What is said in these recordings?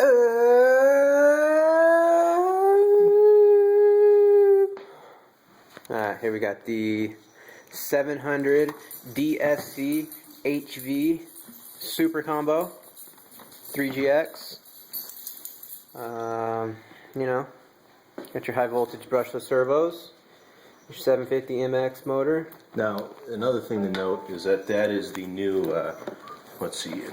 Alright, here we got the 700 DFC HV Super Combo 3GX. You know, got your high voltage brushless servos, your 750 MX motor. Now, another thing to note is that that is the new, let's see,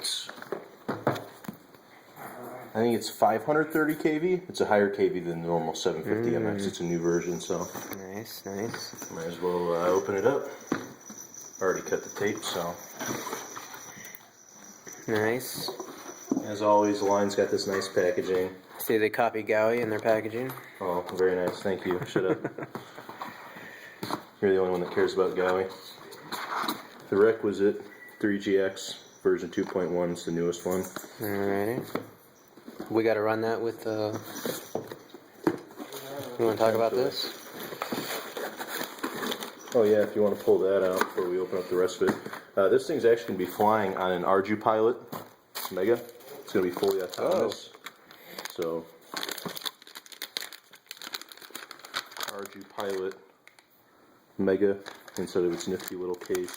I think it's 530 kV. It's a higher kV than the normal 750 MX. It's a new version, so. Nice, nice. Might as well open it up. Already cut the tape, so. Nice. As always, the line's got this nice packaging. See, they copy Gowie in their packaging. Oh, very nice. Thank you. Should have. You're the only one that cares about Gowie. The requisite 3GX version 2.1 is the newest one. Alrighty. We got to run that with. You want to talk about this? Oh yeah, if you want to pull that out before we open up the rest of it. This thing's actually going to be flying on an Arju Pilot Mega. It's going to be fully autonomous. So, Arju Pilot Mega instead of its nifty little case.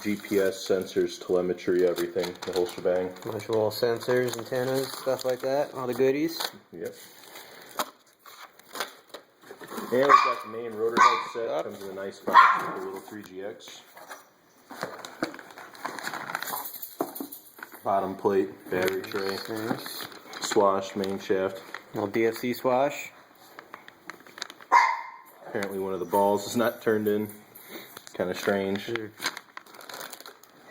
GPS, sensors, telemetry, everything, the whole shebang. Bunch of little sensors, antennas, stuff like that, all the goodies. Yep. And we've got the main rotor head set. Comes in a nice box with the little 3GX. Bottom plate, battery tray, Nice. swash, main shaft. Little DFC swash. Apparently one of the balls is not turned in. Kind of strange.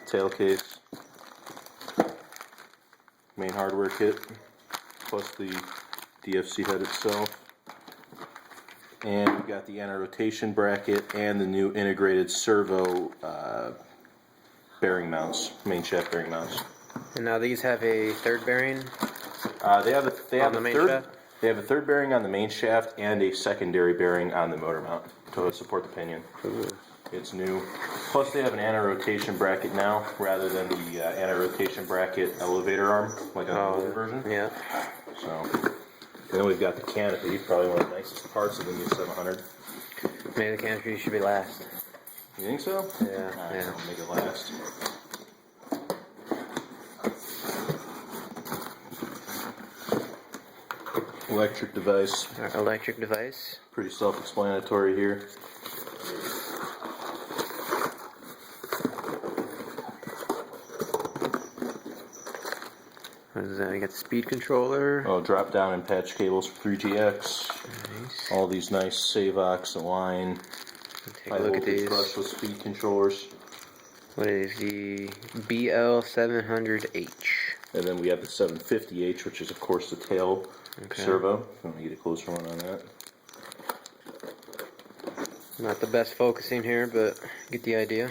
Tail case. Main hardware kit. Plus the DFC head itself. And we've got the anti-rotation bracket and the new integrated servo bearing mounts, main shaft bearing mounts. And now these have a third bearing. They have a third bearing on the main shaft and a secondary bearing on the motor mount to support the pinion. Ooh. It's new. Plus they have an anti-rotation bracket now rather than the anti-rotation bracket elevator arm like on the older version. Yeah. So, and then we've got the canopy, probably one of the nicest parts of the new 700. Maybe the canopy should be last. You think so? Yeah. Alright, Yeah. I'll make it last. Electric device. Our electric device. Pretty self-explanatory here. What is that? You got the speed controller. Oh, drop down and patch cables for 3GX. Nice. All these nice Savox Align. Take a look at these. Brushless speed controllers. What is the BL700H? And then we have the 750H, which is of course the tail servo. Let me get a closer one on that. Not the best focusing here, but get the idea.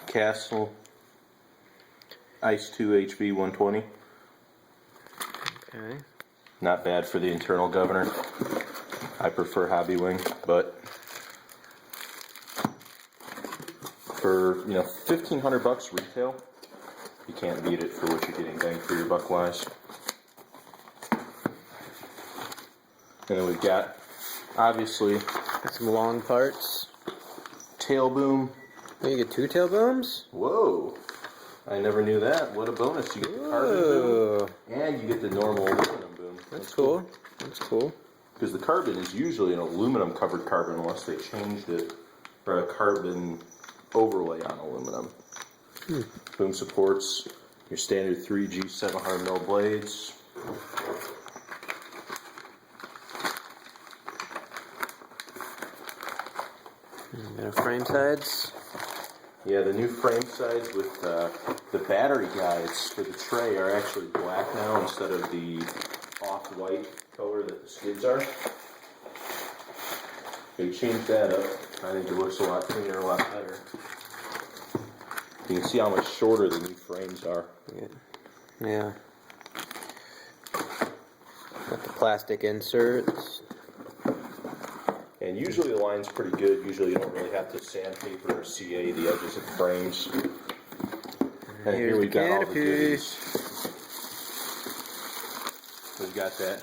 Castle Ice 2 HV 120. Okay. Not bad for the internal governor. I prefer Hobby Wing, but for, you know, $1,500 retail, you can't beat it for what you're getting bang for your buck wise. And then we've got, obviously, Got some long parts. tail boom. Oh, you get two tail booms? Whoa! I never knew that. What a bonus. You get the carbon boom, and you get the normal aluminum boom. That's cool. That's cool. Because the carbon is usually an aluminum covered carbon unless they changed it for a carbon overlay on aluminum. Boom supports your standard 3G 700mm blades. Got a frame sides. Yeah, the new frame sides with the battery guides for the tray are actually black now instead of the off-white color that the skids are. They changed that up. I think it looks a lot cleaner, a lot better. You can see how much shorter the new frames are. Yeah. Got the plastic inserts. And usually the line's pretty good. Usually you don't really have to sandpaper or CA the edges of the frames. And Here's here we've the got all the canopy. goodies. We've got that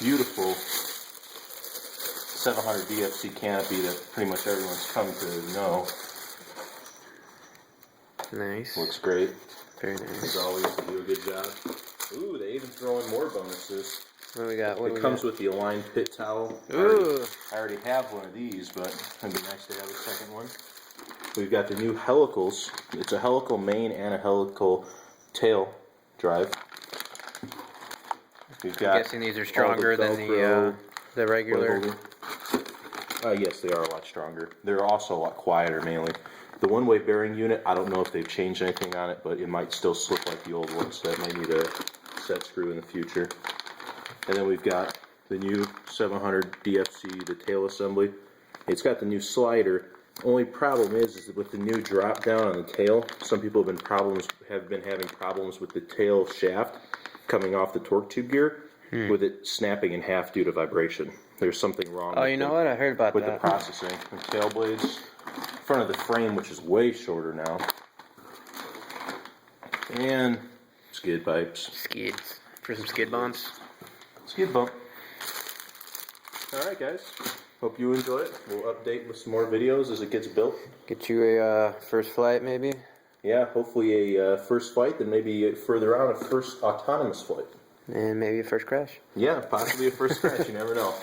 beautiful 700 DFC canopy that pretty much everyone's come to know. Nice. Looks great. Very nice. As always, they do a good job. Ooh, they even throw in more bonuses. What do we got? It comes with the aligned pit towel. Ooh. I already have one of these, but it'd be nice to have a second one. We've got the new helicals. It's a helical main and a helical tail drive. We've got I'm guessing these are stronger than the regular. Yes, they are a lot stronger. They're also a lot quieter, mainly. The one-way bearing unit, I don't know if they've changed anything on it, but it might still slip like the old ones, so that might need a set screw in the future. And then we've got the new 700 DFC, the tail assembly. It's got the new slider. Only problem is that with the new drop down on the tail, some people have been having problems with the tail shaft coming off the torque tube gear, with it snapping in half due to vibration. There's something wrong. Oh, you know what? I heard about with that. the processing. The tail blades, front of the frame, which is way shorter now, and skid pipes. Skids. For some skid bonds. Skid bump. Alright guys, hope you enjoy it. We'll update with some more videos as it gets built. Get you a first flight, maybe? Yeah, hopefully a first flight, then maybe further on a first autonomous flight. And maybe a first crash. Yeah, possibly a first crash, you never know.